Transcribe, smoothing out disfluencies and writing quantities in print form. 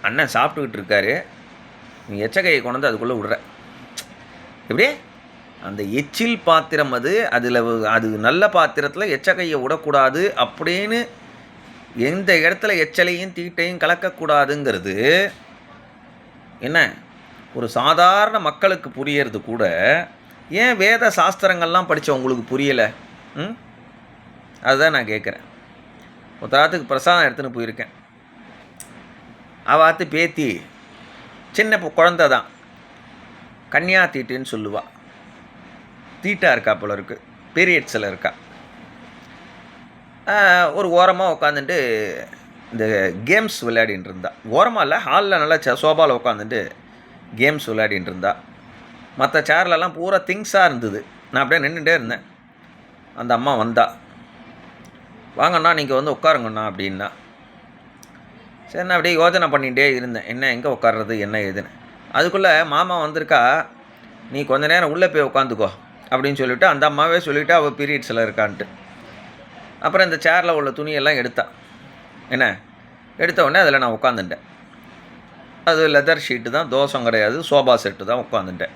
அண்ணன் சாப்பிட்டுக்கிட்டு இருக்காரு, நீ எச்சக்கையை கொண்டு அதுக்குள்ளே விடுற. எப்படி அந்த எச்சில் பாத்திரம் அதில் அது நல்ல பாத்திரத்தில் எச்சக்கையை விடக்கூடாது அப்படின்னு எந்த இடத்துல எச்சலையும் தீட்டையும் கலக்கக்கூடாதுங்கிறது என்ன ஒரு சாதாரண மக்களுக்கு புரியறது கூட ஏன் வேத சாஸ்திரங்கள்லாம் படித்த உங்களுக்கு புரியலை? அதுதான் நான் கேட்குறேன். ஒருத்தராத்துக்கு பிரசாதம் எடுத்துன்னு போயிருக்கேன். அவாத்து பேத்தி சின்ன குழந்தை தான், கன்னியா தீட்டுன்னு சொல்லுவாள். தீட்டாக இருக்கா போல இருக்குது, பீரியட்ஸில் இருக்கா. ஒரு ஓரமாக உட்காந்துட்டு இந்த கேம்ஸ் விளையாடின்னு இருந்தா. ஓரமாக இல்லை, ஹாலில் நல்லா சோபாவில் உட்காந்துட்டு கேம்ஸ் விளையாடின்னு இருந்தா. மற்ற சேர்லலாம் பூரா திங்ஸாக இருந்தது. நான் அப்படியே நின்றுட்டே இருந்தேன். அந்த அம்மா வந்தா, வாங்கண்ணா நீங்கள் வந்து உட்காருங்கண்ணா அப்படின்னா. சரி, நான் அப்படியே யோசனை பண்ணிகிட்டே இருந்தேன், என்ன எங்கே உட்கார்றது என்ன ஏதுன்னு. அதுக்குள்ளே மாமா வந்திருக்கா, நீ கொஞ்ச நேரம் உள்ளே போய் உட்காந்துக்கோ அப்படின்னு சொல்லிவிட்டு அந்த அம்மாவே சொல்லிவிட்டு அவள் பீரியட்ஸில் இருக்கான்ட்டு. அப்புறம் இந்த சேரில் உள்ள துணியெல்லாம் என்ன எடுத்த உடனே அதில் நான் உட்காந்துட்டேன். அது லெதர் ஷீட்டு தான், தோசம் கிடையாது, சோபா செட்டு தான் உட்காந்துட்டேன்.